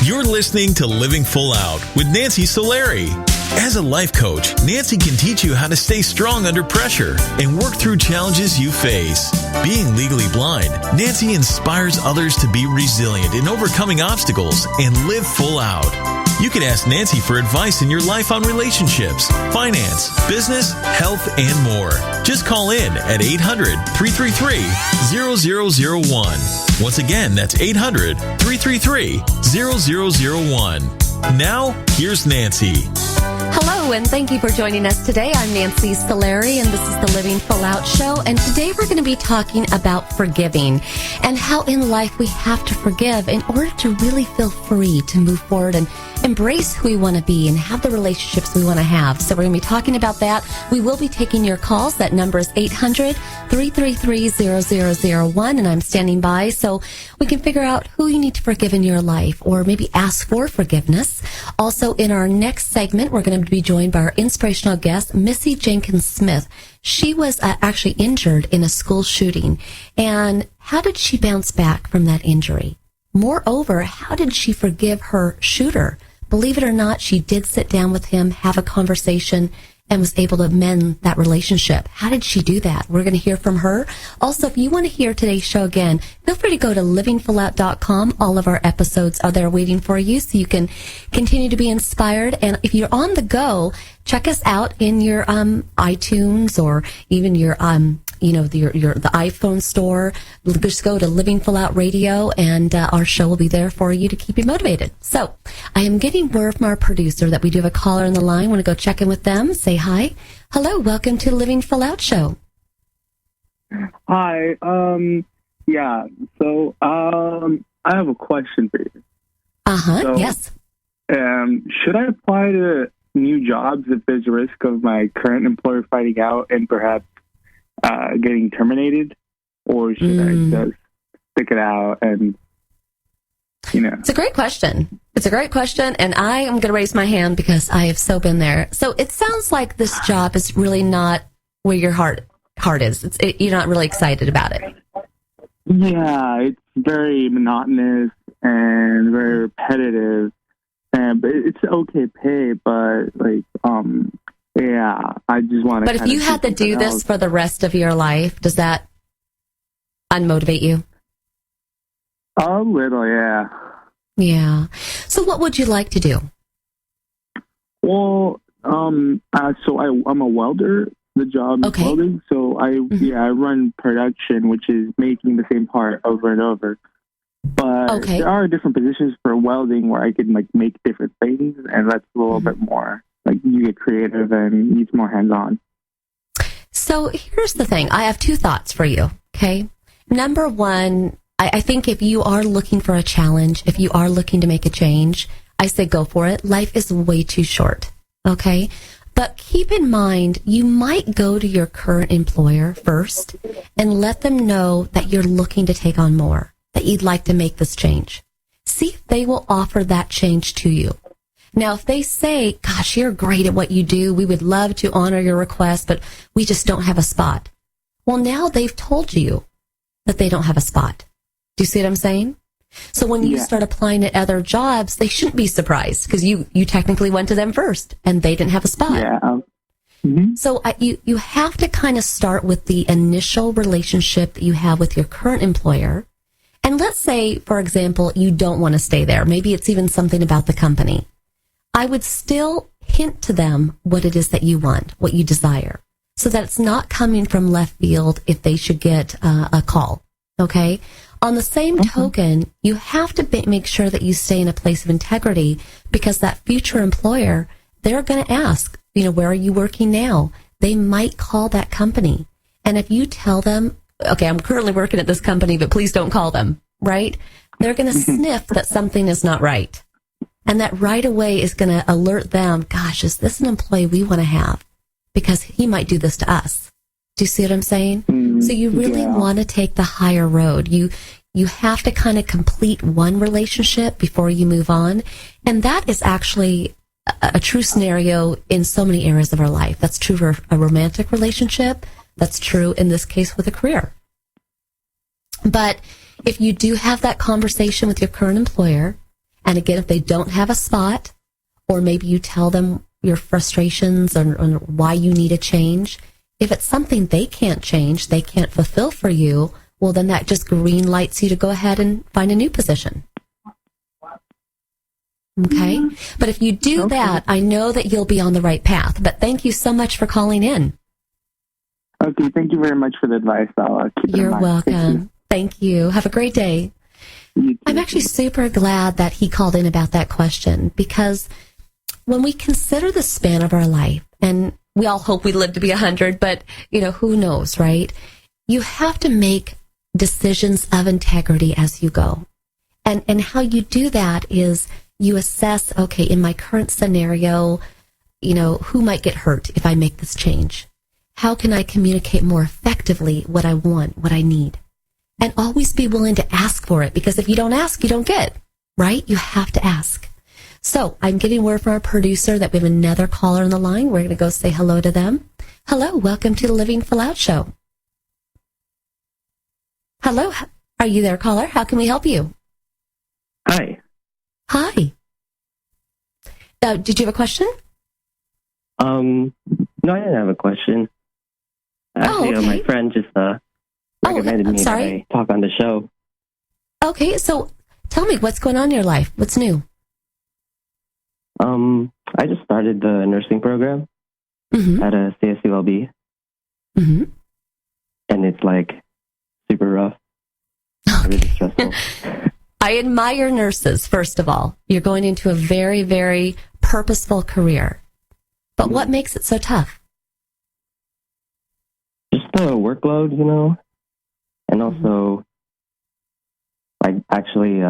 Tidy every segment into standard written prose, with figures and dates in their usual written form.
You're listening to Living Full Out with Nancy Solari. As a life coach, Nancy can teach you how to stay strong under pressure and work through challenges you face. Being legally blind, Nancy inspires others to be resilient in overcoming obstacles and live full out. You can ask Nancy for advice in your life on relationships, finance, business, health, and more. Just call in at 800-333-0001. Once again, that's 800-333-0001. Now, here's Nancy. Hello, and thank you for joining us today. I'm Nancy Solari, and this is the Living Full Out Show. And today we're going to be talking about forgiving and how in life we have to forgive in order to really feel free to move forward and embrace who we want to be and have the relationships we want to have. So we're going to be talking about that. We will be taking your calls. That number is 800-333-0001, and I'm standing by so we can figure out who you need to forgive in your life or maybe ask for forgiveness. Also, in our next segment, we're going to be joined by our inspirational guest, Missy Jenkins Smith. She was actually injured in a school shooting. And how did she bounce back from that injury? Moreover, how did she forgive her shooter? Believe it or not, she did sit down with him, have a conversation, and was able to mend that relationship. How did she do that? We're going to hear from her. Also, if you want to hear today's show again, feel free to go to livingfullout.com. All of our episodes are there waiting for you so you can continue to be inspired. And if you're on the go, check us out in your iTunes or even your the iPhone store. Just go to Living Full Out Radio, and our show will be there for you to keep you motivated. So I am getting word from our producer that we do have a caller on the line. I want to go check in with them. Say hi. Hello, welcome to the Living Full Out Show. Hi. So I have a question for you. Yes. Should I apply to new jobs if there's a risk of my current employer finding out and perhaps getting terminated, or should I just stick it out and, It's a great question. And I am going to raise my hand because I have so been there. So it sounds like this job is really not where your heart is. You're not really excited about it. Yeah, it's very monotonous and very repetitive, but it's okay pay, but I just want to. But if you had to do this for the rest of your life, does that unmotivate you? A little, yeah. Yeah. So what would you like to do? Well, I'm a welder. The job is welding. So I run production, which is making the same part over and over. But there are different positions for welding where I can make different things, and that's a little bit more. You get creative and needs more hands-on. So here's the thing. I have two thoughts for you, okay? Number one, I think if you are looking for a challenge, if you are looking to make a change, I say go for it. Life is way too short, okay? But keep in mind, you might go to your current employer first and let them know that you're looking to take on more, that you'd like to make this change. See if they will offer that change to you. Now, if they say, gosh, you're great at what you do, we would love to honor your request, but we just don't have a spot. Well, now they've told you that they don't have a spot. Do you see what I'm saying? So when you start applying at other jobs, they shouldn't be surprised because you technically went to them first and they didn't have a spot. Yeah. Mm-hmm. So you have to kind of start with the initial relationship that you have with your current employer. And let's say, for example, you don't want to stay there. Maybe it's even something about the company. I would still hint to them what it is that you want, what you desire, so that it's not coming from left field if they should get a call, okay? On the same token, you have to make sure that you stay in a place of integrity because that future employer, they're going to ask, where are you working now? They might call that company. And if you tell them, okay, I'm currently working at this company, but please don't call them, right? They're going to sniff that something is not right. And that right away is going to alert them, gosh, is this an employee we want to have? Because he might do this to us. Do you see what I'm saying? So you really want to take the higher road. You have to kind of complete one relationship before you move on. And that is actually a true scenario in so many areas of our life. That's true for a romantic relationship. That's true in this case with a career. But if you do have that conversation with your current employer, And again, if they don't have a spot, or maybe you tell them your frustrations or why you need a change, if it's something they can't change, they can't fulfill for you, well, then that just green lights you to go ahead and find a new position. Okay? But if you do that, I know that you'll be on the right path. But thank you so much for calling in. Okay, thank you very much for the advice. I'll keep it in mind. You're welcome. Thank you. Have a great day. I'm actually super glad that he called in about that question, because when we consider the span of our life, and we all hope we live to be 100, but, who knows, right? You have to make decisions of integrity as you go. And how you do that is you assess, okay, in my current scenario, who might get hurt if I make this change? How can I communicate more effectively what I want, what I need? And always be willing to ask for it, because if you don't ask, you don't get, right? You have to ask. So I'm getting word from our producer that we have another caller on the line. We're going to go say hello to them. Hello, welcome to the Living Full Out Show. Hello, are you there, caller? How can we help you? Hi. Hi. Did you have a question? No, I didn't have a question. Actually, okay. My friend just recommended me that I talk on the show. Okay, so tell me, what's going on in your life? What's new? I just started the nursing program at a CSULB. Mm-hmm. And it's super rough. Okay. Really stressful. I admire nurses, first of all. You're going into a very, very purposeful career. But what makes it so tough? Just the workload, and also actually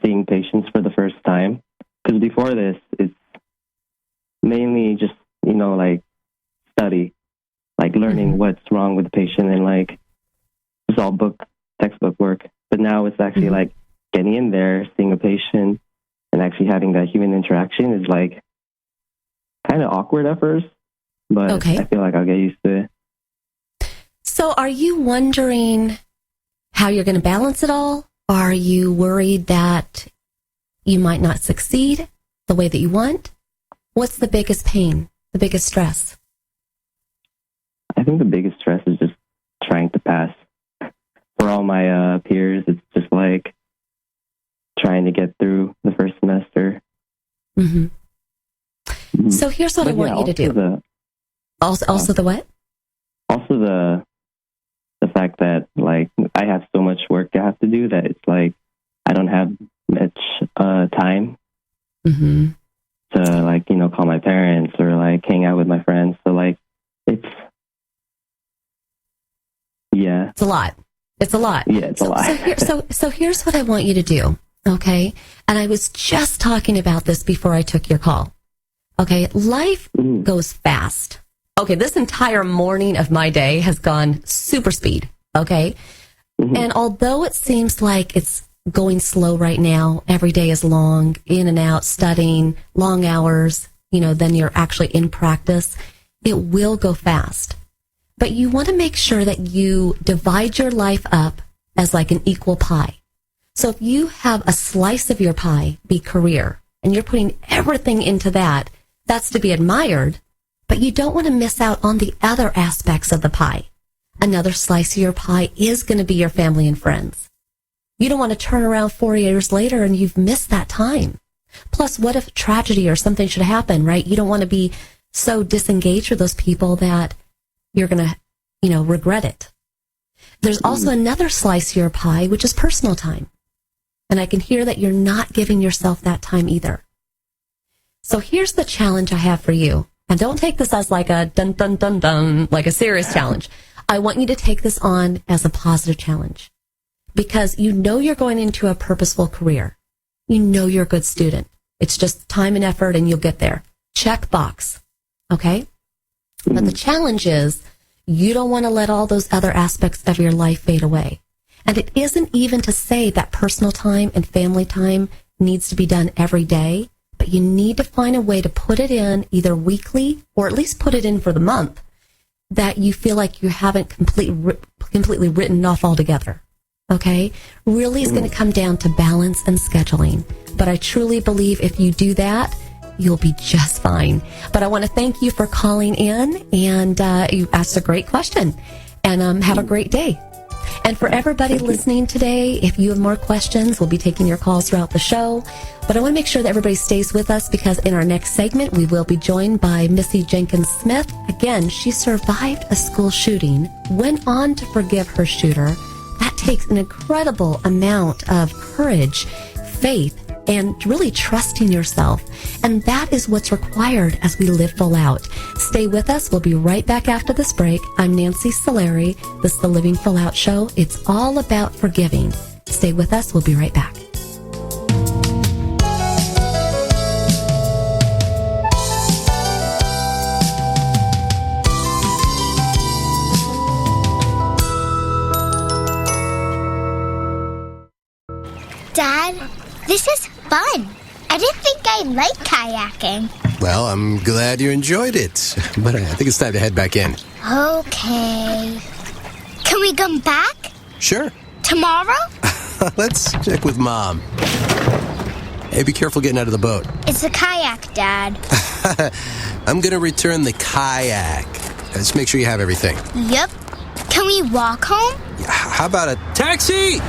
seeing patients for the first time. Because before this, it's mainly just, study, learning what's wrong with the patient, and it's all textbook work. But now it's actually getting in there, seeing a patient, and actually having that human interaction is kind of awkward at first, but I feel like I'll get used to it. So are you wondering how you're going to balance it all? Are you worried that you might not succeed the way that you want? What's the biggest pain, the biggest stress? I think the biggest stress is just trying to pass. For all my peers, it's just trying to get through the first semester. Mm-hmm. So here's what I want you to do. Also the what? Also the fact that I have so much work I have to do that it's I don't have much time to call my parents or hang out with my friends. So it's a lot. It's a lot. Yeah, it's a lot. So here's what I want you to do. Okay. And I was just talking about this before I took your call. Okay. Life goes fast. Okay. This entire morning of my day has gone super speed. Okay. And although it seems like it's going slow right now, every day is long, in and out, studying, long hours, then you're actually in practice, it will go fast. But you want to make sure that you divide your life up as an equal pie. So if you have a slice of your pie be career, and you're putting everything into that, that's to be admired, but you don't want to miss out on the other aspects of the pie. Another slice of your pie is going to be your family and friends. You don't want to turn around 4 years later and you've missed that time. Plus, what if tragedy or something should happen, right? You don't want to be so disengaged with those people that you're going to, regret it. There's also another slice of your pie, which is personal time. And I can hear that you're not giving yourself that time either. So here's the challenge I have for you. And don't take this as a dun, dun, dun, dun, a serious challenge. I want you to take this on as a positive challenge. Because you're going into a purposeful career. You're a good student. It's just time and effort and you'll get there. Check box. Okay? But the challenge is you don't want to let all those other aspects of your life fade away. And it isn't even to say that personal time and family time needs to be done every day, but you need to find a way to put it in either weekly or at least put it in for the month that you feel like you haven't completely written off altogether. okay, really is going to come down to balance and scheduling. But I truly believe if you do that, you'll be just fine. But I want to thank you for calling in, and you asked a great question. And have a great day. And for everybody listening today, if you have more questions, we'll be taking your calls throughout the show. But I want to make sure that everybody stays with us, because in our next segment, we will be joined by Missy Jenkins Smith. Again, she survived a school shooting, went on to forgive her shooter. That takes an incredible amount of courage, faith, and really trusting yourself. And that is what's required as we live full out. Stay with us. We'll be right back after this break. I'm Nancy Solari. This is the Living Full Out Show. It's all about forgiving. Stay with us. We'll be right back. Dad, this is fun. I didn't think I liked kayaking. Well, I'm glad you enjoyed it, but I think it's time to head back in. Okay. Can we come back? Sure. Tomorrow? Let's check with Mom. Hey, be careful getting out of the boat. It's a kayak, Dad. I'm going to return the kayak. Just make sure you have everything. Yep. Can we walk home? How about a taxi?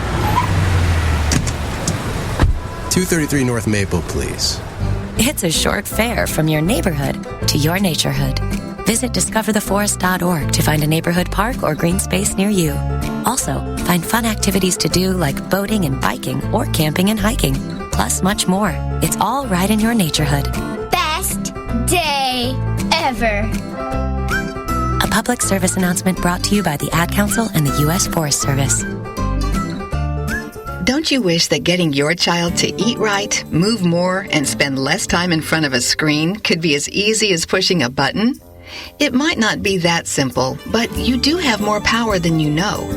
233 North Maple, please. It's a short fare from your neighborhood to your naturehood. Visit discovertheforest.org to find a neighborhood park or green space near you. Also, find fun activities to do like boating and biking or camping and hiking, plus much more. It's all right in your naturehood. Best day ever. A public service announcement brought to you by the Ad Council and the U.S. Forest Service. Don't you wish that getting your child to eat right, move more, and spend less time in front of a screen could be as easy as pushing a button? It might not be that simple, but you do have more power than you know.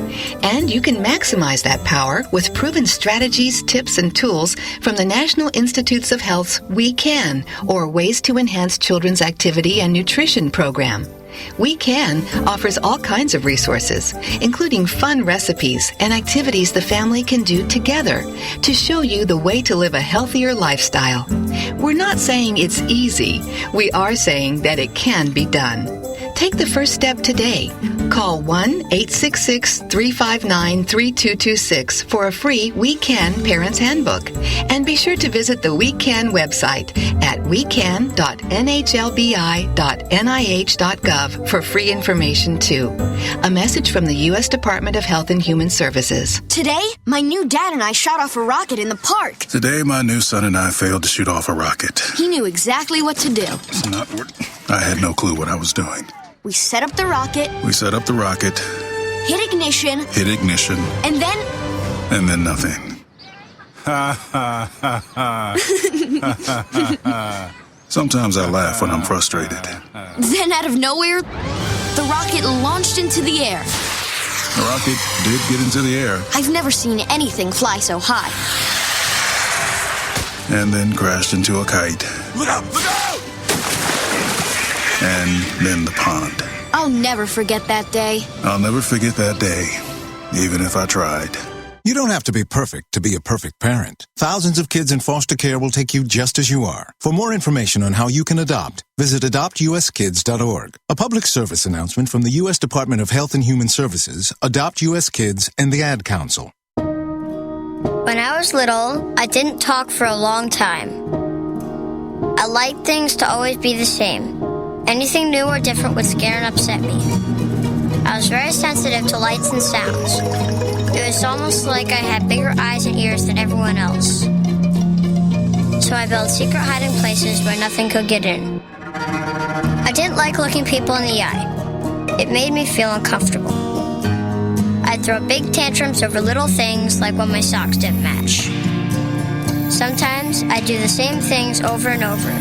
And you can maximize that power with proven strategies, tips, and tools from the National Institutes of Health's We Can, or Ways to Enhance Children's Activity and Nutrition program. We Can offers all kinds of resources, including fun recipes and activities the family can do together to show you the way to live a healthier lifestyle. We're not saying it's easy. We are saying that it can be done. Take the first step today. Call 1-866-359-3226 for a free We Can Parents Handbook. And be sure to visit the We Can website at wecan.nhlbi.nih.gov for free information, too. A message from the U.S. Department of Health and Human Services. Today, my new dad and I shot off a rocket in the park. Today, my new son and I failed to shoot off a rocket. He knew exactly what to do. It's not what I had no clue what I was doing. We set up the rocket. Hit ignition. And then nothing. Ha ha ha ha. Sometimes I laugh when I'm frustrated. Then out of nowhere, the rocket launched into the air. The rocket did get into the air. I've never seen anything fly so high. And then crashed into a kite. Look out! Look out! And then the pond. I'll never forget that day. I'll never forget that day, even if I tried. You don't have to be perfect to be a perfect parent. Thousands of kids in foster care will take you just as you are. For more information on how you can adopt, visit adoptuskids.org. A public service announcement from the U.S. Department of Health and Human Services, Adopt U.S. Kids, and the Ad Council. When I was little, I didn't talk for a long time. I liked things to always be the same. Anything new or different would scare and upset me. I was very sensitive to lights and sounds. It was almost like I had bigger eyes and ears than everyone else. So I built secret hiding places where nothing could get in. I didn't like looking people in the eye. It made me feel uncomfortable. I'd throw big tantrums over little things like when my socks didn't match. Sometimes I'd do the same things over and over.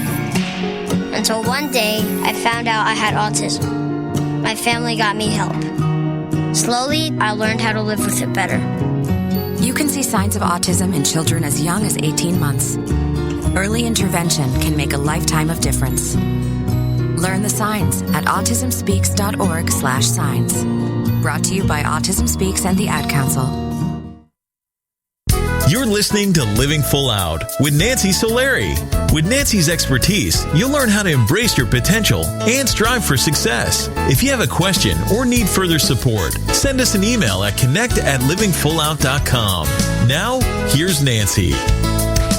Until one day, I found out I had autism. My family got me help. Slowly, I learned how to live with it better. You can see signs of autism in children as young as 18 months. Early intervention can make a lifetime of difference. Learn the signs at autismspeaks.org/signs. Brought to you by Autism Speaks and the Ad Council. You're listening to Living Full Out with Nancy Solari. With Nancy's expertise, you'll learn how to embrace your potential and strive for success. If you have a question or need further support, send us an email at connect@livingfullout.com. Now, here's Nancy.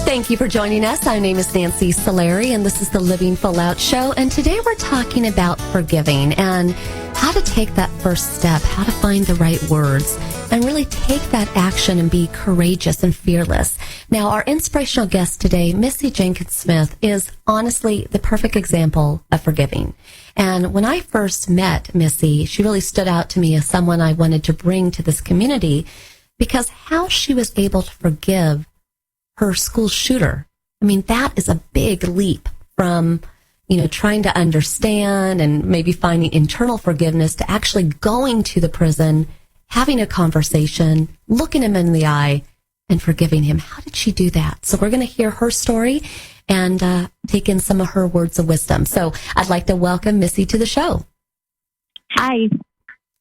Thank you for joining us. My name is Nancy Solari, and this is the Living Full Out Show. And today we're talking about forgiving and how to take that first step, how to find the right words, and really take that action and be courageous and fearless. Now, our inspirational guest today, Missy Jenkins Smith, is honestly the perfect example of forgiving. And when I first met Missy, she really stood out to me as someone I wanted to bring to this community because how she was able to forgive her school shooter. I mean, that is a big leap from, trying to understand and maybe finding internal forgiveness to actually going to the prison, having a conversation, looking him in the eye, and forgiving him. How did she do that? So we're going to hear her story and take in some of her words of wisdom. So I'd like to welcome Missy to the show. Hi.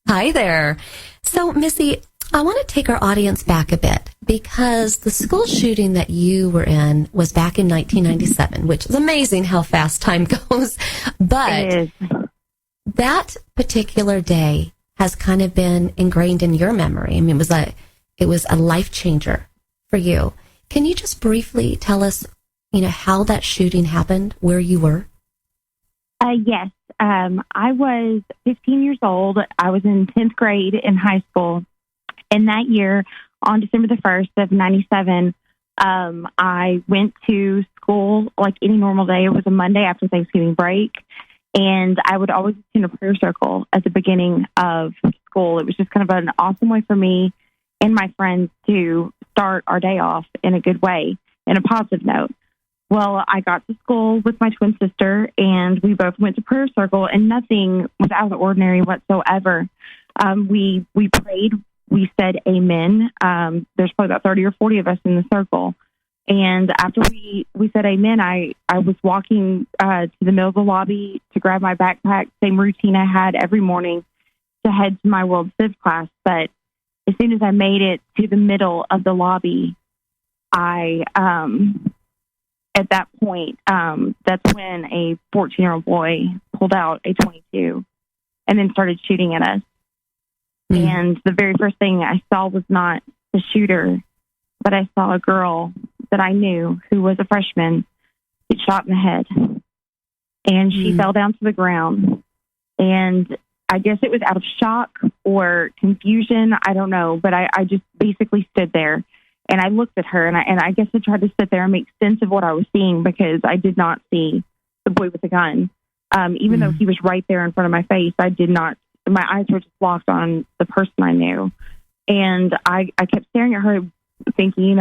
Hi there. So, Missy, I want to take our audience back a bit because the school shooting that you were in was back in 1997, which is amazing how fast time goes. But that particular day has kind of been ingrained in your memory. I mean, it was a life changer for you. Can you just briefly tell us, how that shooting happened, where you were? Yes. I was 15 years old. I was in 10th grade in high school. And that year, on December the 1st of 97, I went to school like any normal day. It was a Monday after Thanksgiving break. And I would always attend a prayer circle at the beginning of school. It was just kind of an awesome way for me and my friends to start our day off in a good way, in a positive note. Well, I got to school with my twin sister, and we both went to prayer circle, and nothing was out of the ordinary whatsoever. We prayed. We said amen. There's probably about 30 or 40 of us in the circle. And after we said amen, I was walking to the middle of the lobby to grab my backpack, same routine I had every morning to head to my World Civ class. But as soon as I made it to the middle of the lobby, at that point, that's when a 14-year-old boy pulled out a .22 and then started shooting at us. Mm. And the very first thing I saw was not the shooter, but I saw a girl that I knew who was a freshman get shot in the head. And she fell down to the ground. And I guess it was out of shock or confusion. I don't know. But I just basically stood there. And I looked at her, and I guess I tried to sit there and make sense of what I was seeing because I did not see the boy with the gun. Even though he was right there in front of my face, I did not. My eyes were just locked on the person I knew. And I kept staring at her thinking,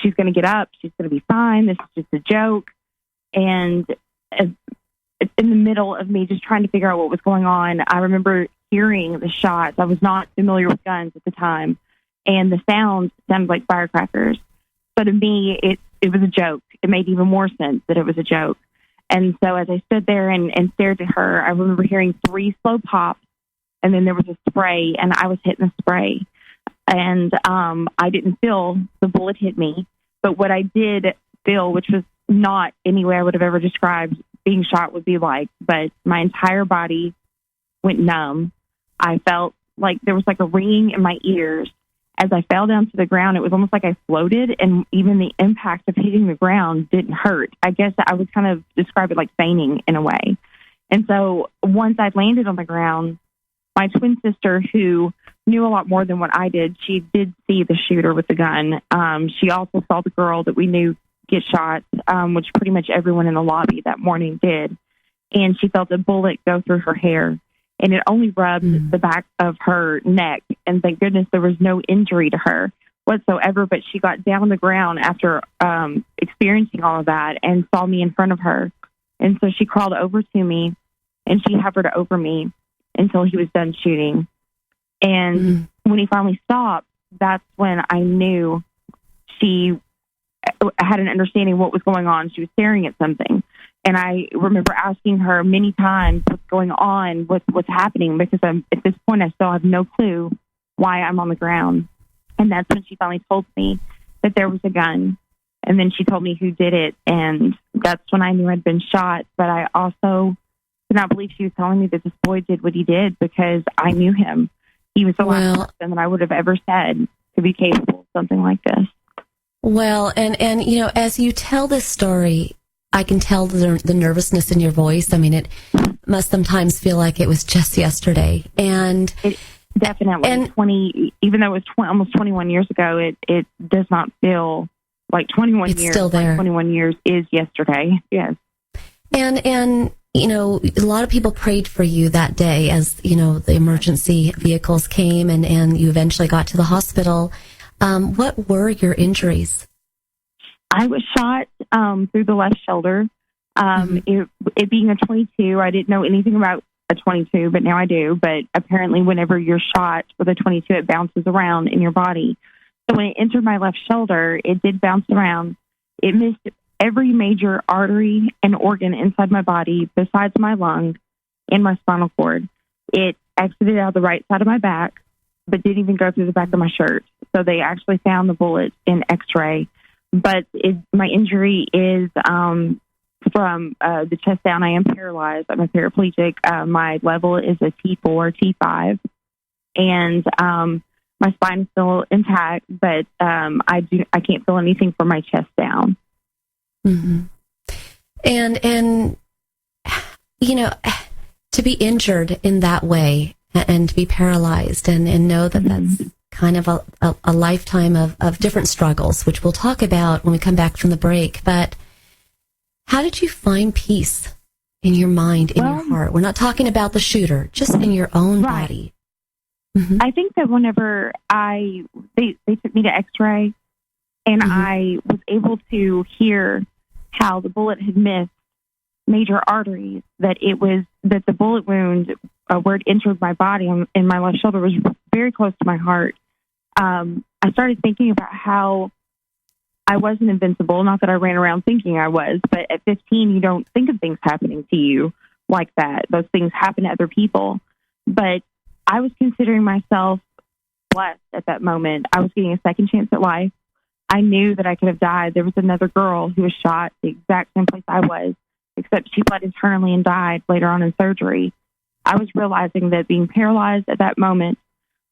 she's going to get up. She's going to be fine. This is just a joke. And in the middle of me just trying to figure out what was going on, I remember hearing the shots. I was not familiar with guns at the time. And the sound sounded like firecrackers. So to me, it was a joke. It made even more sense that it was a joke. And so as I stood there and stared at her, I remember hearing 3 slow pops. And then there was a spray, and I was hitting the spray. And I didn't feel the bullet hit me. But what I did feel, which was not any way I would have ever described being shot would be like, but my entire body went numb. I felt like there was like a ringing in my ears. As I fell down to the ground, it was almost like I floated, and even the impact of hitting the ground didn't hurt. I guess I would kind of describe it like fainting in a way. And so once I landed on the ground, my twin sister, who knew a lot more than what I did, she did see the shooter with the gun. She also saw the girl that we knew get shot, which pretty much everyone in the lobby that morning did. And she felt a bullet go through her hair. And it only rubbed the back of her neck. And thank goodness there was no injury to her whatsoever. But she got down on the ground after experiencing all of that and saw me in front of her. And so she crawled over to me, and she hovered over me until he was done shooting. And when he finally stopped, that's when I knew she had an understanding of what was going on. She was staring at something. And I remember asking her many times what's going on, what's happening, because at this point I still have no clue why I'm on the ground. And that's when she finally told me. that there was a gun. And then she told me who did it, and that's when I knew I'd been shot. But I also could not believe she was telling me that this boy did what he did, because I knew him. He was the last person that I would have ever said to be capable of something like this. Well, and as you tell this story, I can tell the nervousness in your voice. I mean, it must sometimes feel like it was just yesterday. And it definitely, even though it was almost 21 years ago, it does not feel like 21 it's years. Still there. Like 21 years is yesterday. Yes. And a lot of people prayed for you that day as, the emergency vehicles came and you eventually got to the hospital. What were your injuries? I was shot through the left shoulder. It being a 22, I didn't know anything about a 22, but now I do. But apparently whenever you're shot with a 22, it bounces around in your body. So when it entered my left shoulder, it did bounce around. It missed every major artery and organ inside my body besides my lung and my spinal cord. It exited out the right side of my back, but didn't even go through the back of my shirt. So they actually found the bullet in X-ray. But my injury is from the chest down. I am paralyzed. I'm a paraplegic. My level is a T4, T5. And my spine is still intact, but I can't feel anything from my chest down. Mm-hmm. And to be injured in that way and to be paralyzed and know that that's kind of a lifetime of different struggles, which we'll talk about when we come back from the break. But how did you find peace in your mind, in your heart? We're not talking about the shooter, just in your own body. Mm-hmm. I think that whenever they took me to X-ray and I was able to hear how the bullet had missed major arteries, that the bullet wound where it entered my body in my left shoulder was very close to my heart. I started thinking about how I wasn't invincible. Not that I ran around thinking I was, but at 15, you don't think of things happening to you like that. Those things happen to other people. But I was considering myself blessed at that moment. I was getting a second chance at life. I knew that I could have died. There was another girl who was shot the exact same place I was, except she bled internally and died later on in surgery. I was realizing that being paralyzed at that moment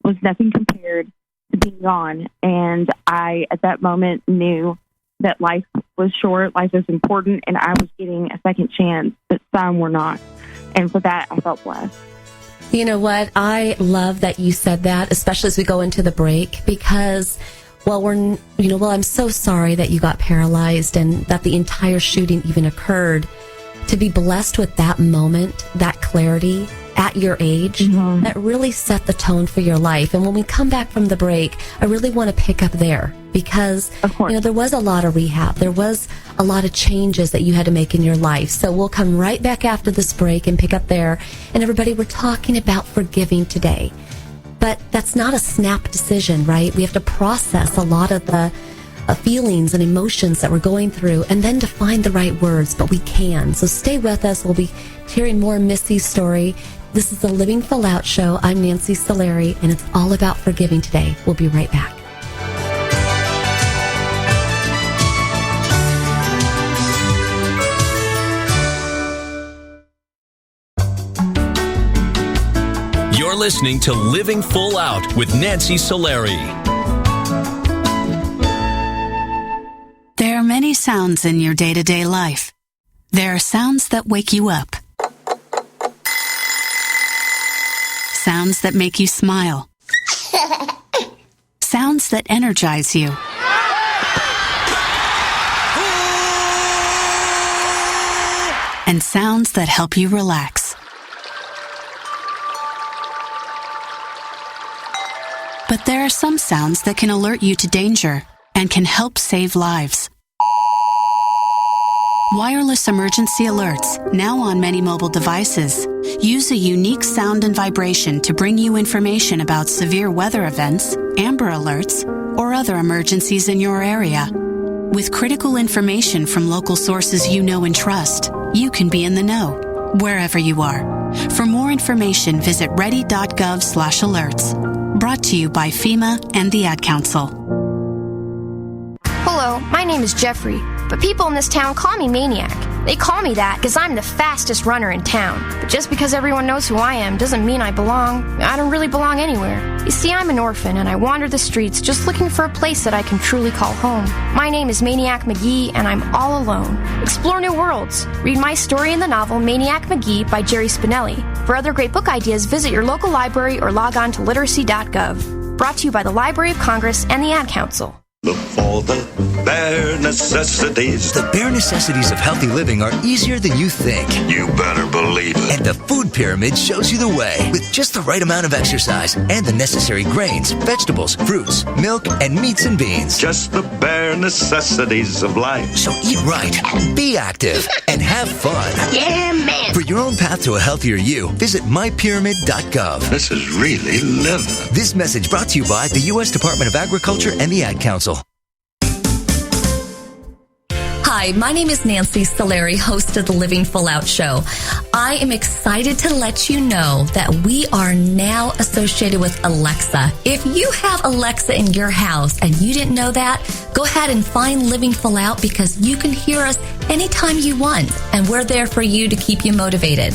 was nothing compared to being gone. And I, at that moment, knew that life was short, life was important, and I was getting a second chance, but some were not. And for that, I felt blessed. You know what? I love that you said that, especially as we go into the break, because, I'm so sorry that you got paralyzed and that the entire shooting even occurred. To be blessed with that moment, that clarity at your age, that really set the tone for your life. And when we come back from the break, I really want to pick up there because, there was a lot of rehab. There was a lot of changes that you had to make in your life. So we'll come right back after this break and pick up there. And everybody, we're talking about forgiving today. But that's not a snap decision, right? We have to process a lot of the feelings and emotions that we're going through and then to find the right words, but we can. So stay with us. We'll be hearing more Missy's story. This is the Living Full Out Show. I'm Nancy Solari, and it's all about forgiving today. We'll be right back. You're listening to Living Full Out with Nancy Solari. There are many sounds in your day-to-day life. There are sounds that wake you up. Sounds that make you smile. Sounds that energize you. And sounds that help you relax. But there are some sounds that can alert you to danger and can help save lives. Wireless emergency alerts, now on many mobile devices, use a unique sound and vibration to bring you information about severe weather events, Amber Alerts, or other emergencies in your area. With critical information from local sources you know and trust, you can be in the know, wherever you are. For more information, visit ready.gov/alerts. Brought to you by FEMA and the Ad Council. Hello, my name is Jeffrey, but people in this town call me Maniac. They call me that because I'm the fastest runner in town. But just because everyone knows who I am doesn't mean I belong. I don't really belong anywhere. You see, I'm an orphan and I wander the streets just looking for a place that I can truly call home. My name is Maniac McGee and I'm all alone. Explore new worlds. Read my story in the novel Maniac McGee by Jerry Spinelli. For other great book ideas, visit your local library or log on to literacy.gov. Brought to you by the Library of Congress and the Ad Council. Look for the bare necessities. The bare necessities of healthy living are easier than you think. You better believe it. And the food pyramid shows you the way with just the right amount of exercise and the necessary grains, vegetables, fruits, milk, and meats and beans. Just the bare necessities of life. So eat right, be active, and have fun. Yeah, man. For your own path to a healthier you, visit mypyramid.gov. This is really living. This message brought to you by the U.S. Department of Agriculture and the Ad Council. Hi, my name is Nancy Solari, host of the Living Full Out Show. I am excited to let you know that we are now associated with Alexa. If you have Alexa in your house and you didn't know that, go ahead and find Living Full Out because you can hear us anytime you want, and we're there for you to keep you motivated.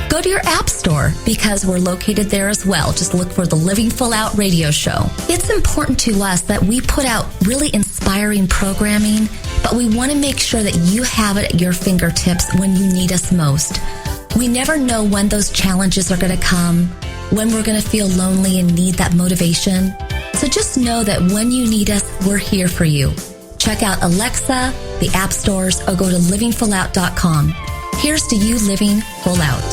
Go to your app store because we're located there as well. Just look for the Living Full Out radio show. It's important to us that we put out really inspiring programming, but we want to make sure that you have it at your fingertips when you need us most. We never know when those challenges are going to come, when we're going to feel lonely and need that motivation. So just know that when you need us, we're here for you. Check out Alexa, the app stores, or go to livingfullout.com. Here's to you living full out.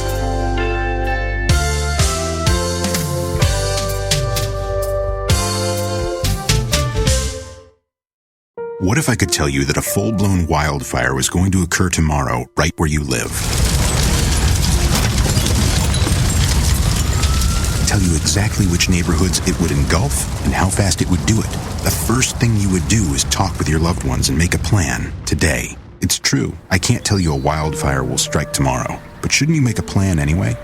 What if I could tell you that a full-blown wildfire was going to occur tomorrow right where you live? Tell you exactly which neighborhoods it would engulf and how fast it would do it. The first thing you would do is talk with your loved ones and make a plan today. It's true, I can't tell you a wildfire will strike tomorrow, but shouldn't you make a plan anyway?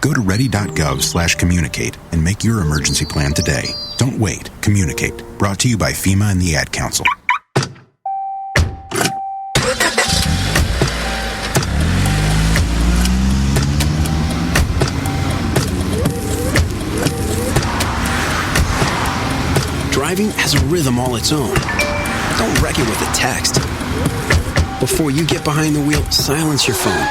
Go to ready.gov/communicate and make your emergency plan today. Don't wait, communicate. Brought to you by FEMA and the Ad Council. Driving has a rhythm all its own. Don't wreck it with a text. Before you get behind the wheel, silence your phone.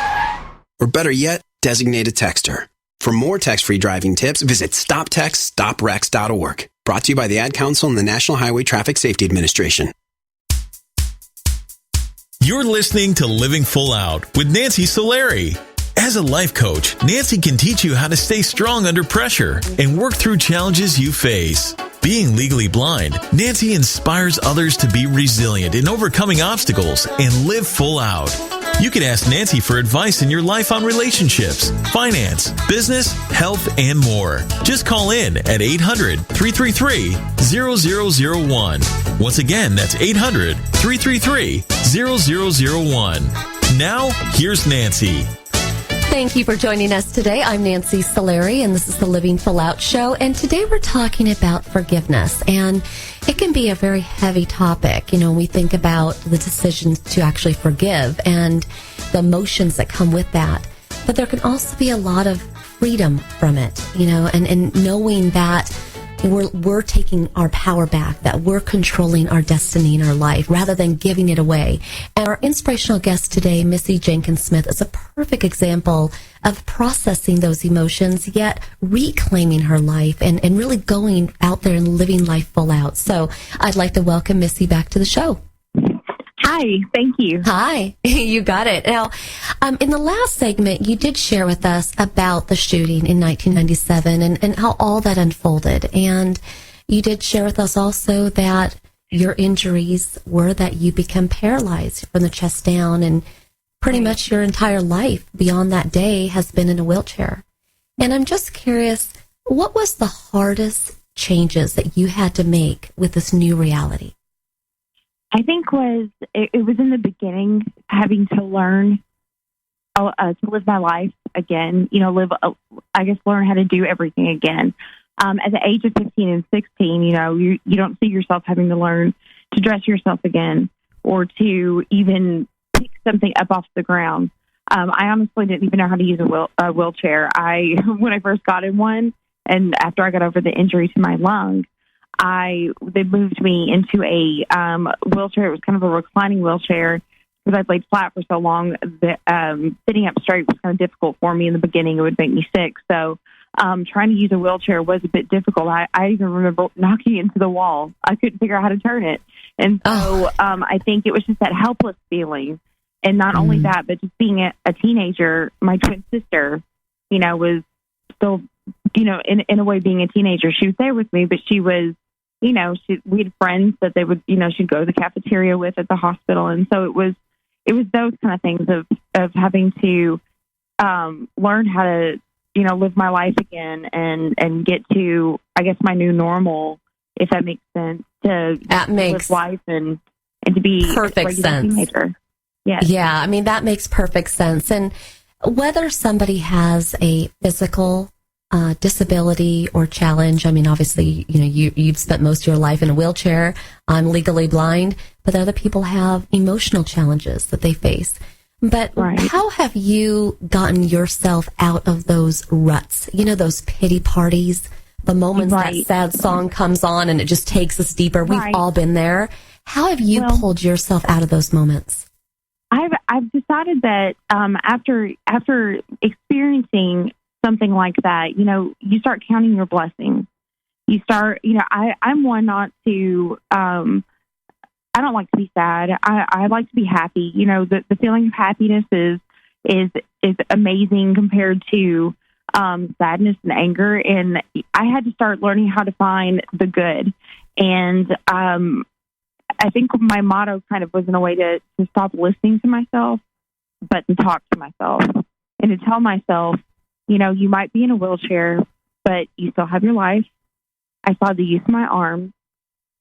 Or better yet, designate a texter. For more text-free driving tips, visit stoptextstoprex.org. Brought to you by the Ad Council and the National Highway Traffic Safety Administration. You're listening to Living Full Out with Nancy Solari. As a life coach, Nancy can teach you how to stay strong under pressure and work through challenges you face. Being legally blind, Nancy inspires others to be resilient in overcoming obstacles and live full out. You can ask Nancy for advice in your life on relationships, finance, business, health, and more. Just call in at 800-333-0001. Once again, that's 800-333-0001. Now, here's Nancy. Thank you for joining us today. I'm Nancy Solari, and this is the Living Full Out Show. And today we're talking about forgiveness. And it can be a very heavy topic. You know, we think about the decisions to actually forgive and the emotions that come with that. But there can also be a lot of freedom from it, you know, and knowing that we're taking our power back, that we're controlling our destiny in our life rather than giving it away. And our inspirational guest today, Missy Jenkins Smith, is a perfect example of processing those emotions, yet reclaiming her life and really going out there and living life full out. So I'd like to welcome Missy back to the show. Hi, thank you. Hi, you got it. Now, in the last segment, you did share with us about the shooting in 1997 and how all that unfolded. And you did share with us also that your injuries were that you become paralyzed from the chest down, and pretty much your entire life beyond that day has been in a wheelchair. And I'm just curious, what was the hardest changes that you had to make with this new reality? I think it was in the beginning, having to learn to live my life again, you know, learn how to do everything again. At the age of 15 and 16, you know, you don't see yourself having to learn dress yourself again or to even pick something up off the ground. I honestly didn't even know how to use a wheelchair. When I first got in one, and after I got over the injury to my lung, they moved me into a wheelchair. It was kind of a reclining wheelchair because I'd laid flat for so long that sitting up straight was kind of difficult for me in the beginning. It would make me sick. So trying to use a wheelchair was a bit difficult. I even remember knocking into the wall. I couldn't figure out how to turn it. And so I think it was just that helpless feeling. And not only that, but just being a teenager, my twin sister, was still, in a way being a teenager. She was there with me, but she was, we had friends that they would, she'd go to the cafeteria with at the hospital. And so it was those kind of things of having to learn how to, live my life again and get to, I guess, my new normal, if that makes sense, to live life and to be perfect sense. Teenager. Yes. Yeah, I mean, that makes perfect sense. And whether somebody has a physical disability or challenge, I mean, obviously, you've spent most of your life in a wheelchair. I'm legally blind, but other people have emotional challenges that they face. But how have you gotten yourself out of those ruts? Those pity parties, the moments that sad song comes on and it just takes us deeper. We've all been there. How have you pulled yourself out of those moments? I've decided that after experiencing something like that, you start counting your blessings. You start, I'm one not to, I don't like to be sad. I like to be happy. The feeling of happiness is amazing compared to sadness and anger. And I had to start learning how to find the good. And I think my motto kind of was in a way to stop listening to myself, but to talk to myself and to tell myself, you might be in a wheelchair, but you still have your life. I saw the use of my arms.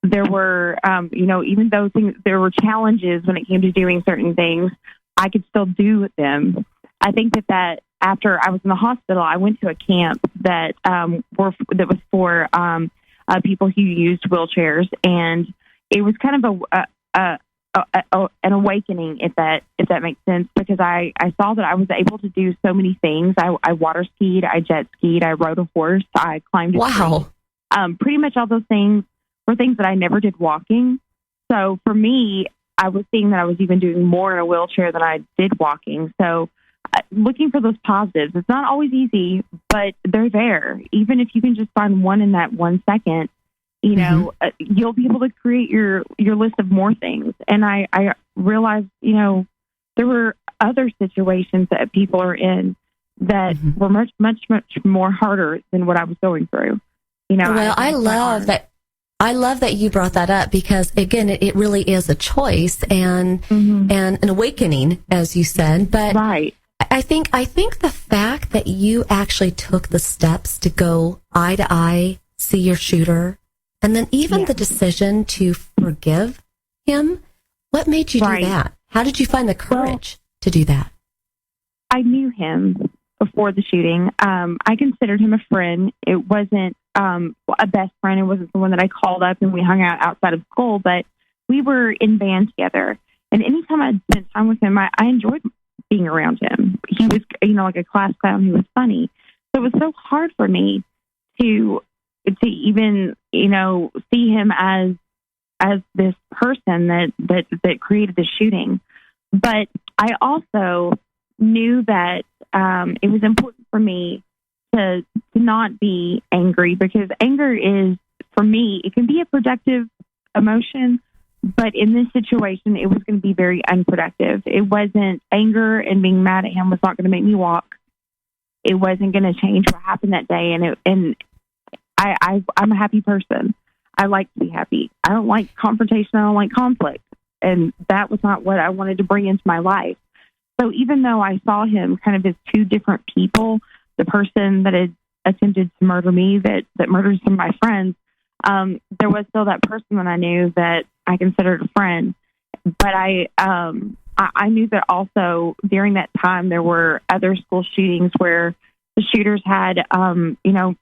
There were, even though there were challenges when it came to doing certain things, I could still do them. I think that after I was in the hospital, I went to a camp that was for people who used wheelchairs, and it was kind of an awakening, if that makes sense, because I saw that I was able to do so many things. I water skied, I jet skied, I rode a horse, I climbed a tree. Pretty much all those things were things that I never did walking. So for me, I was seeing that I was even doing more in a wheelchair than I did walking. So looking for those positives, it's not always easy, but they're there. Even if you can just find one in that 1 second, you'll be able to create your list of more things. And I realized, there were other situations that people are in that were much, much, much more harder than what I was going through. Well, I love that you brought that up because, again, it really is a choice and an awakening, as you said. But I think the fact that you actually took the steps to go eye to eye, see your shooter, and then even the decision to forgive him, what made you do that? How did you find the courage to do that? I knew him before the shooting. I considered him a friend. It wasn't a best friend. It wasn't someone that I called up and we hung out outside of school, but we were in band together. And anytime I spent time with him, I enjoyed being around him. He was, like a class clown. He was funny. So it was so hard for me to even, see him as this person that created the shooting. But I also knew that it was important for me to not be angry, because anger is, for me, it can be a productive emotion, but in this situation, it was going to be very unproductive. It wasn't anger and being mad at him was not going to make me walk. It wasn't going to change what happened that day. And I'm a happy person. I like to be happy. I don't like confrontation. I don't like conflict. And that was not what I wanted to bring into my life. So even though I saw him kind of as two different people, the person that had attempted to murder me, that murdered some of my friends, there was still that person that I knew that I considered a friend. But I knew that also during that time there were other school shootings where the shooters had,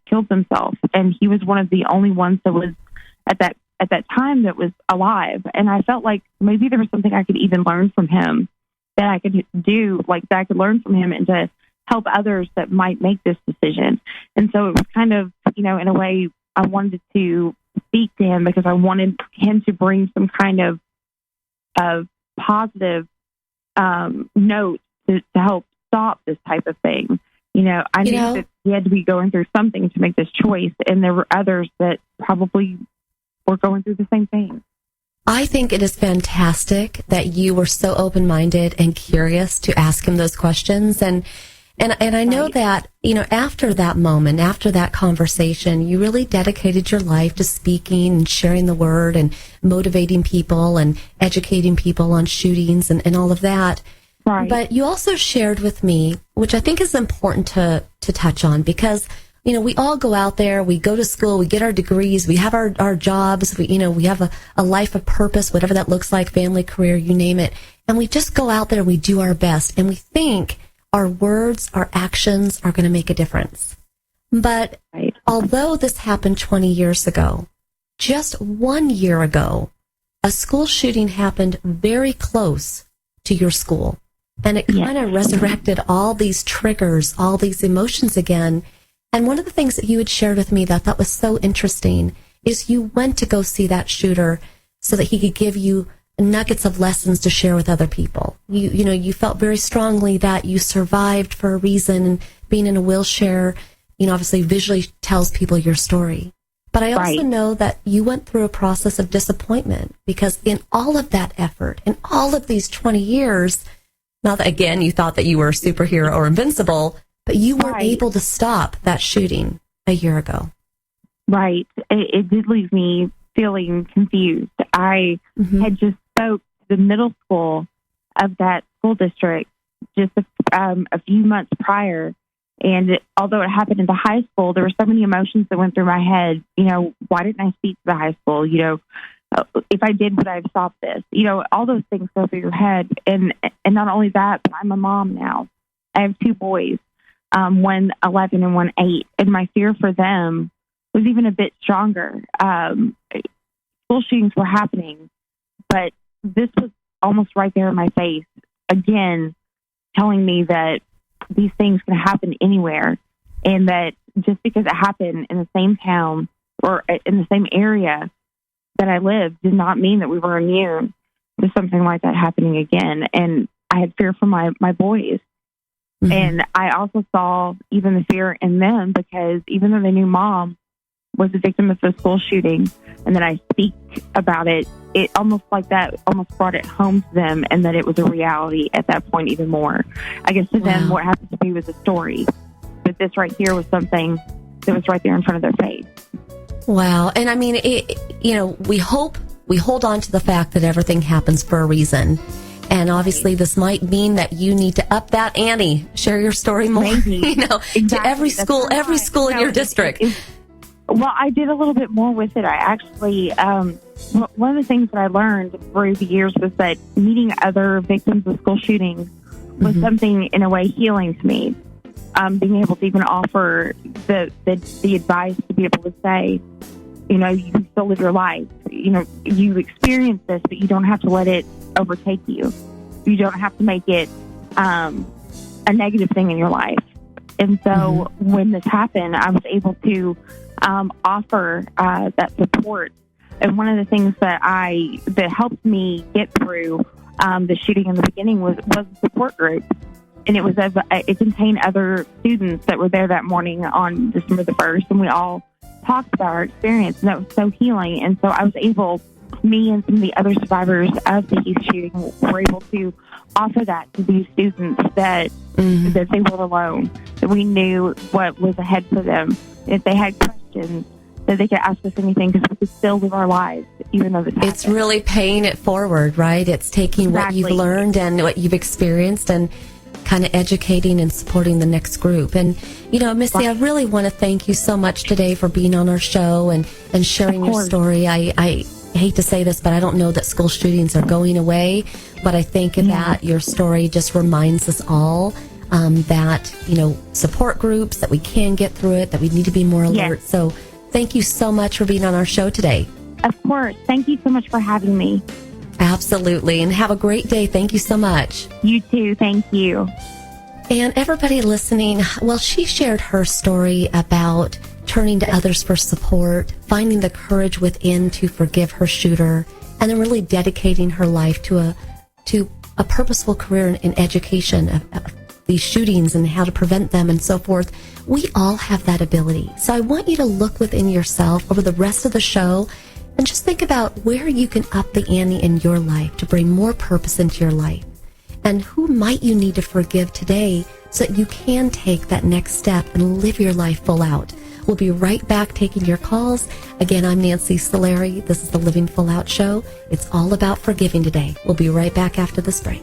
killed themselves, and he was one of the only ones that was at at that time that was alive. And I felt like maybe there was something I could even learn from him that I could do, like that I could learn from him and to help others that might make this decision. And so it was kind of, in a way, I wanted to speak to him because I wanted him to bring some kind of positive note to help stop this type of thing. I knew that he had to be going through something to make this choice, and there were others that probably were going through the same thing. I think it is fantastic that you were so open-minded and curious to ask him those questions. And I know that, after that moment, after that conversation, you really dedicated your life to speaking and sharing the word and motivating people and educating people on shootings and all of that. Right. But you also shared with me, which I think is important to touch on, because, we all go out there, we go to school, we get our degrees, we have our jobs, we have a life of purpose, whatever that looks like, family, career, you name it. And we just go out there, we do our best, and we think our words, our actions are going to make a difference. But although this happened 20 years ago, just 1 year ago, a school shooting happened very close to your school. And it kind of resurrected all these triggers, all these emotions again. And one of the things that you had shared with me that I thought was so interesting is you went to go see that shooter so that he could give you nuggets of lessons to share with other people. You felt very strongly that you survived for a reason, and being in a wheelchair, obviously visually tells people your story. But I also know that you went through a process of disappointment, because in all of that effort, in all of these 20 years, not that, again, you thought that you were a superhero or invincible, but you weren't able to stop that shooting a year ago. Right. It did leave me feeling confused. I had just spoke to the middle school of that school district just a few months prior. And although it happened in the high school, there were so many emotions that went through my head. Why didn't I speak to the high school? If I did, would I have stopped this? All those things go through your head. And not only that, but I'm a mom now. I have 2 boys, one 11 and one 8. And my fear for them was even a bit stronger. School shootings were happening, but this was almost right there in my face, again, telling me that these things can happen anywhere, and that just because it happened in the same town or in the same area that I lived did not mean that we were immune to something like that happening again. And I had fear for my boys. And I also saw even the fear in them, because even though they knew mom was a victim of the school shooting, and then I speak about it, it almost brought it home to them, and that it was a reality at that point even more. I guess to them, what happened to me was a story, but this right here was something that was right there in front of their face. Wow. And I mean, we hold on to the fact that everything happens for a reason. And obviously this might mean that you need to up that ante, share your story more, exactly. to every school in your district. Well, I did a little bit more with it. I actually, one of the things that I learned through the years was that meeting other victims of school shootings was something, in a way, healing to me. Being able to even offer the advice to be able to say, you can still live your life. You experience this, but you don't have to let it overtake you. You don't have to make it a negative thing in your life. And so when this happened, I was able to offer that support. And one of the things that helped me get through the shooting in the beginning was a support group. And it contained other students that were there that morning on December the 1st, and we all talked about our experience, and that was so healing. And so I was able, me and some of the other survivors of the Heath shooting were able to offer that to these students, that they weren't alone, that we knew what was ahead for them. If they had questions, that they could ask us anything, because we could still live our lives, even though this happened. It's really paying it forward, right? It's taking what you've learned and what you've experienced and kind of educating and supporting the next group. And, Missy, I really want to thank you so much today for being on our show and sharing your story. I hate to say this, but I don't know that school shootings are going away, but I think that your story just reminds us all that, support groups, that we can get through it, that we need to be more alert. So thank you so much for being on our show today. Of course. Thank you so much for having me. Absolutely. And have a great day. Thank you so much. You too. Thank you. And everybody listening, well, she shared her story about turning to others for support, finding the courage within to forgive her shooter, and then really dedicating her life to a purposeful career in education of these shootings and how to prevent them and so forth. We all have that ability. So I want you to look within yourself over the rest of the show and just think about where you can up the ante in your life to bring more purpose into your life. And who might you need to forgive today so that you can take that next step and live your life full out. We'll be right back taking your calls. Again, I'm Nancy Solari. This is the Living Full Out Show. It's all about forgiving today. We'll be right back after this break.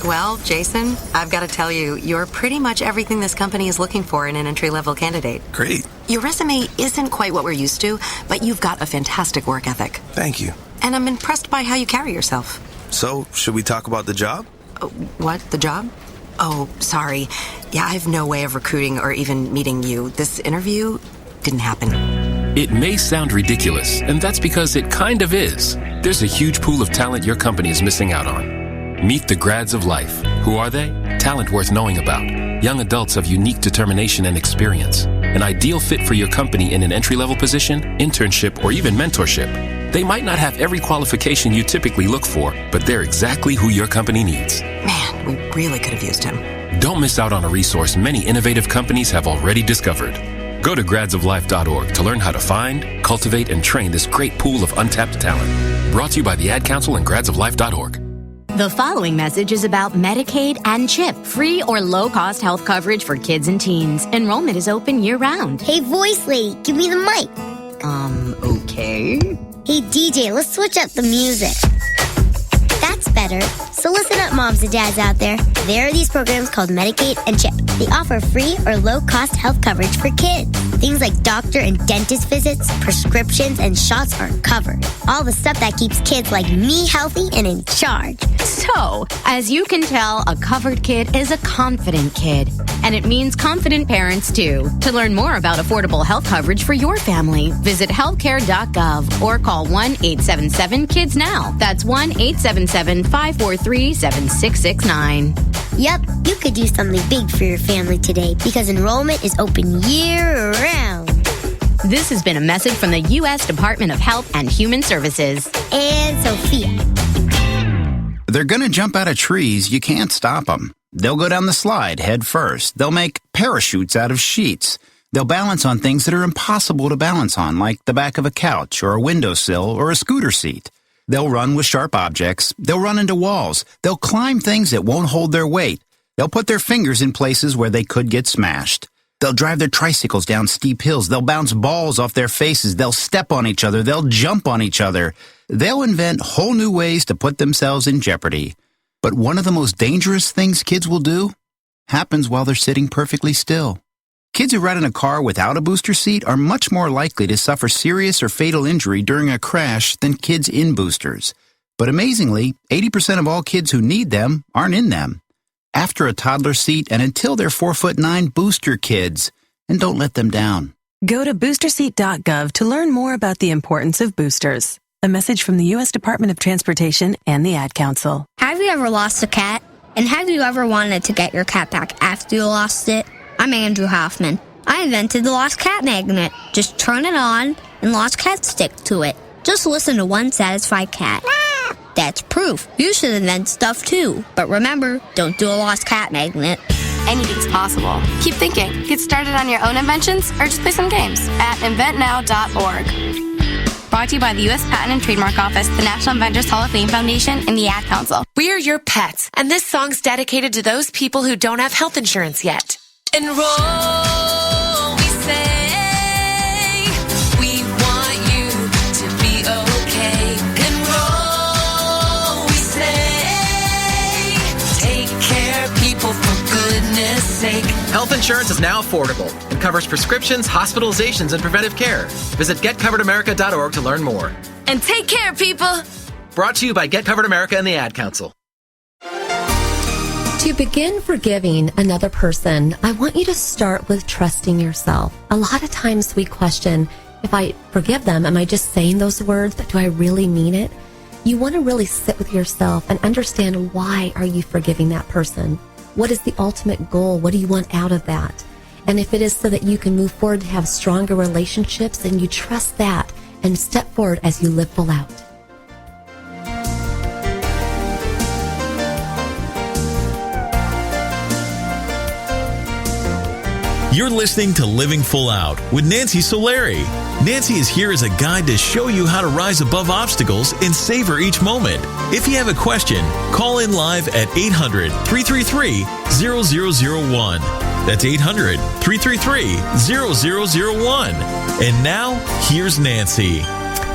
Well, Jason, I've got to tell you, you're pretty much everything this company is looking for in an entry-level candidate. Great. Your resume isn't quite what we're used to, but you've got a fantastic work ethic. Thank you. And I'm impressed by how you carry yourself. So, should we talk about the job? What? The job? Oh, sorry. Yeah, I have no way of recruiting or even meeting you. This interview didn't happen. It may sound ridiculous, and that's because it kind of is. There's a huge pool of talent your company is missing out on. Meet the grads of life. Who are they? Talent worth knowing about. Young adults of unique determination and experience. An ideal fit for your company in an entry-level position, internship, or even mentorship. They might not have every qualification you typically look for, but they're exactly who your company needs. Man, we really could have used him. Don't miss out on a resource many innovative companies have already discovered. Go to gradsoflife.org to learn how to find, cultivate, and train this great pool of untapped talent. Brought to you by the Ad Council and gradsoflife.org. The following message is about Medicaid and CHIP, free or low-cost health coverage for kids and teens. Enrollment is open year-round. Hey, voice lady, give me the mic. Okay. Hey, DJ, let's switch up the music. That's better. So listen up, moms and dads out there. There are these programs called Medicaid and CHIP. They offer free or low-cost health coverage for kids. Things like doctor and dentist visits, prescriptions, and shots are covered. All the stuff that keeps kids like me healthy and in charge. So, as you can tell, a covered kid is a confident kid. And it means confident parents, too. To learn more about affordable health coverage for your family, visit healthcare.gov or call 1-877-KIDS-NOW. That's 1-877-543-7669. Yep, you could do something big for your family today because enrollment is open year-round. This has been a message from the U.S. Department of Health and Human Services. And Sophia. They're going to jump out of trees. You can't stop them. They'll go down the slide head first. They'll make parachutes out of sheets. They'll balance on things that are impossible to balance on, like the back of a couch or a windowsill or a scooter seat. They'll run with sharp objects. They'll run into walls. They'll climb things that won't hold their weight. They'll put their fingers in places where they could get smashed. They'll drive their tricycles down steep hills. They'll bounce balls off their faces. They'll step on each other. They'll jump on each other. They'll invent whole new ways to put themselves in jeopardy. But one of the most dangerous things kids will do happens while they're sitting perfectly still. Kids who ride in a car without a booster seat are much more likely to suffer serious or fatal injury during a crash than kids in boosters. But amazingly, 80% of all kids who need them aren't in them. After a toddler seat and until they're 4'9", booster kids, and don't let them down. Go to boosterseat.gov to learn more about the importance of boosters. A message from the U.S. Department of Transportation and the Ad Council. Have you ever lost a cat? And have you ever wanted to get your cat back after you lost it? I'm Andrew Hoffman. I invented the Lost Cat Magnet. Just turn it on and lost cats stick to it. Just listen to one satisfied cat. That's proof. You should invent stuff too. But remember, don't do a Lost Cat Magnet. Anything's possible. Keep thinking. Get started on your own inventions or just play some games at inventnow.org. Brought to you by the U.S. Patent and Trademark Office, the National Inventors Hall of Fame Foundation, and the Ad Council. We're your pets, and this song's dedicated to those people who don't have health insurance yet. Enroll, we say. We want you to be okay. Enroll, we say. Take care, people, for goodness sake. Health insurance is now affordable and covers prescriptions, hospitalizations, and preventive care. Visit getcoveredamerica.org to learn more. And take care, people. Brought to you by Get Covered America and the Ad Council. To begin forgiving another person, I want you to start with trusting yourself. A lot of times we question, if I forgive them, am I just saying those words, but do I really mean it? You want to really sit with yourself and understand, why are you forgiving that person? What is the ultimate goal? What do you want out of that? And if it is so that you can move forward to have stronger relationships, then you trust that and step forward as you live full out. You're listening to Living Full Out with Nancy Solari. Nancy is here as a guide to show you how to rise above obstacles and savor each moment. If you have a question, call in live at 800-333-0001. That's 800-333-0001. And now, here's Nancy.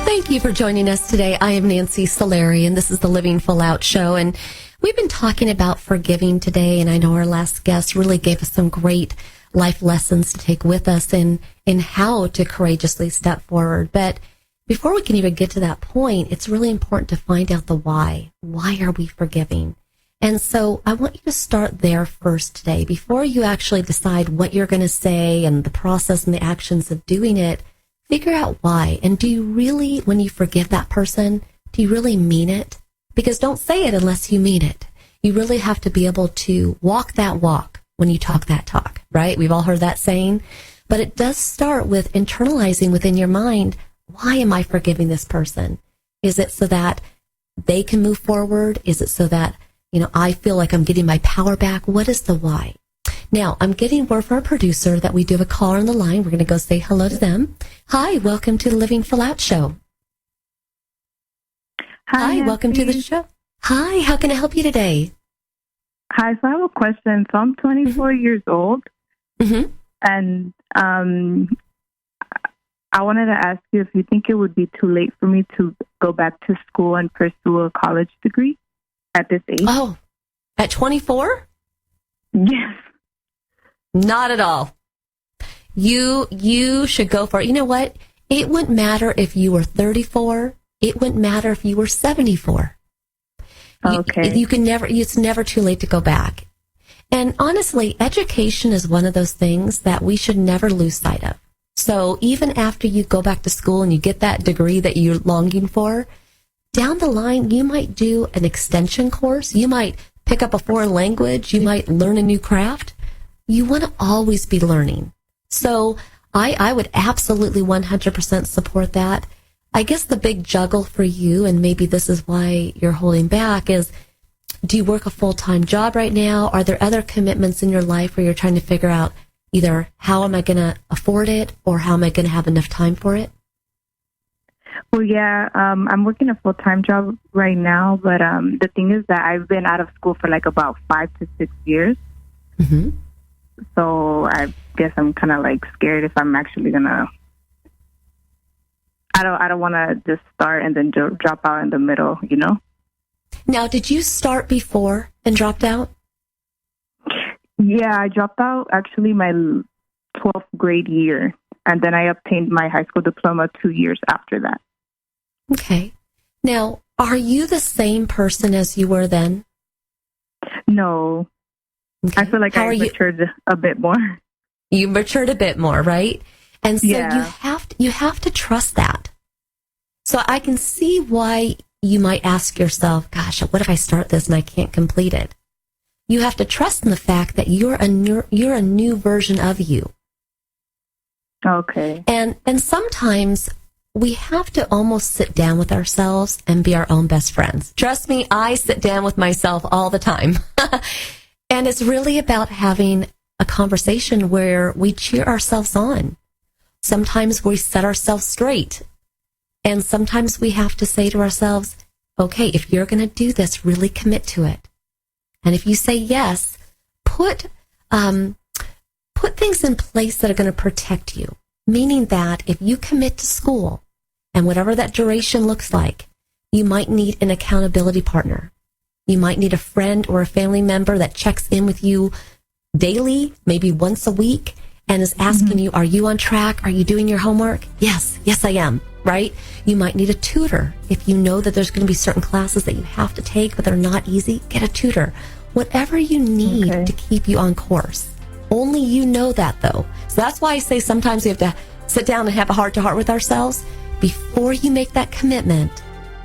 Thank you for joining us today. I am Nancy Solari, and this is the Living Full Out show. And we've been talking about forgiving today, and I know our last guest really gave us some great life lessons to take with us in how to courageously step forward. But before we can even get to that point, it's really important to find out the why. Why are we forgiving? And so I want you to start there first today. Before you actually decide what you're going to say and the process and the actions of doing it, figure out why. And do you really, when you forgive that person, do you really mean it? Because don't say it unless you mean it. You really have to be able to walk that walk when you talk that talk, right? We've all heard that saying. But it does start with internalizing within your mind, why am I forgiving this person? Is it so that they can move forward? Is it so that, I feel like I'm getting my power back? What is the why? Now, I'm getting word from our producer that we do have a caller on the line. We're going to go say hello to them. Hi, welcome to the Living Full Out show. Hi, welcome to the show. Hi, how can I help you today? Hi, so I have a question. So I'm 24 years old, and I wanted to ask you if you think it would be too late for me to go back to school and pursue a college degree at this age. Oh, at 24? Yes. Not at all. You should go for it. You know what? It wouldn't matter if you were 34. It wouldn't matter if you were 74. Okay. It's never too late to go back. And honestly, education is one of those things that we should never lose sight of. So even after you go back to school and you get that degree that you're longing for, down the line, you might do an extension course. You might pick up a foreign language. You might learn a new craft. You want to always be learning. So I would absolutely 100% support that. I guess the big juggle for you, and maybe this is why you're holding back, is, do you work a full-time job right now? Are there other commitments in your life where you're trying to figure out either how am I going to afford it or how am I going to have enough time for it? Well, yeah, I'm working a full-time job right now, but the thing is that I've been out of school for like about 5 to 6 years. Mm-hmm. So I guess I'm kind of like scared if I'm actually going to... I don't want to just start and then drop out in the middle, Now, did you start before and dropped out? Yeah, I dropped out actually my 12th grade year, and then I obtained my high school diploma 2 years after that. Okay. Now, are you the same person as you were then? No. Okay. I feel like I matured a bit more. You matured a bit more, right? And so yeah. you have to trust that. So I can see why you might ask yourself, gosh, what if I start this and I can't complete it? You have to trust in the fact that you're a new version of you. Okay. And sometimes we have to almost sit down with ourselves and be our own best friends. Trust me, I sit down with myself all the time. And it's really about having a conversation where we cheer ourselves on. Sometimes we set ourselves straight. And sometimes we have to say to ourselves, okay, if you're going to do this, really commit to it. And if you say yes, put things in place that are going to protect you. Meaning that if you commit to school, and whatever that duration looks like, you might need an accountability partner. You might need a friend or a family member that checks in with you daily, maybe once a week, and is asking you, are you on track? Are you doing your homework? Yes, I am, right? You might need a tutor. If you know that there's going to be certain classes that you have to take, but they're not easy, get a tutor. Whatever you need to keep you on course. Only you know that, though. So that's why I say sometimes we have to sit down and have a heart-to-heart with ourselves. Before you make that commitment,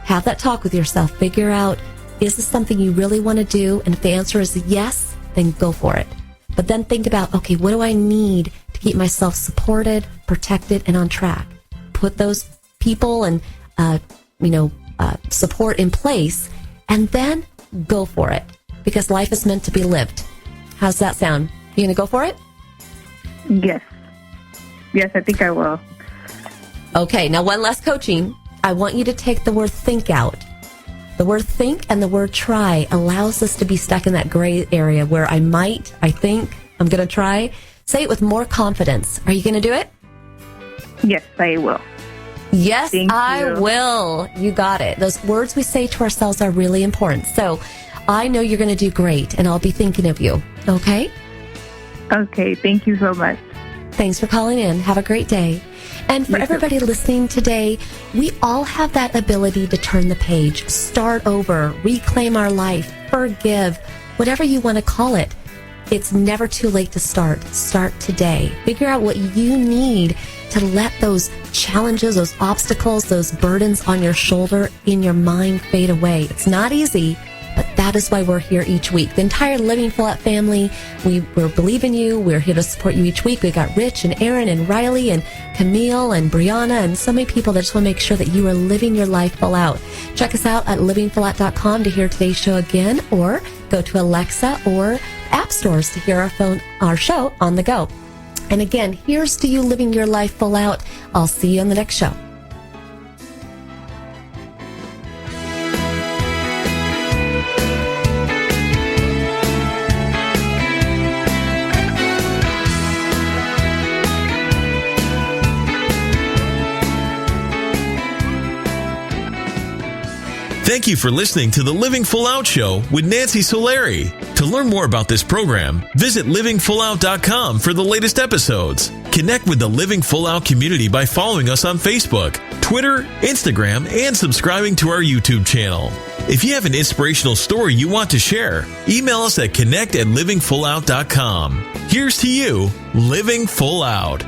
have that talk with yourself. Figure out, is this something you really want to do? And if the answer is yes, then go for it. But then think about, okay, what do I need to keep myself supported, protected, and on track? Put those people and, support in place, and then go for it. Because life is meant to be lived. How's that sound? You going to go for it? Yes. Yes, I think I will. Okay, now one last coaching. I want you to take the word think out. The word think and the word try allows us to be stuck in that gray area where I think, I'm going to try. Say it with more confidence. Are you going to do it? Yes, I will. Yes, I will. You got it. Those words we say to ourselves are really important. So I know you're going to do great, and I'll be thinking of you. Okay? Okay, thank you so much. Thanks for calling in. Have a great day. And for everybody listening today, we all have that ability to turn the page, start over, reclaim our life, forgive, whatever you want to call it. It's never too late to start. Start today. Figure out what you need to let those challenges, those obstacles, those burdens on your shoulder, in your mind fade away. It's not easy, but that is why we're here each week. The entire Living Full Out family, we believe in you. We're here to support you each week. We got Rich and Aaron and Riley and Camille and Brianna and so many people that just want to make sure that you are living your life full out. Check us out at livingfullout.com to hear today's show again, or go to Alexa or app stores to hear our show on the go. And again, here's to you living your life full out. I'll see you on the next show. Thank you for listening to the Living Full Out Show with Nancy Solari. To learn more about this program, visit livingfullout.com for the latest episodes. Connect with the Living Full Out community by following us on Facebook, Twitter, Instagram, and subscribing to our YouTube channel. If you have an inspirational story you want to share, email us at connect@livingfullout.com. Here's to you, living full out.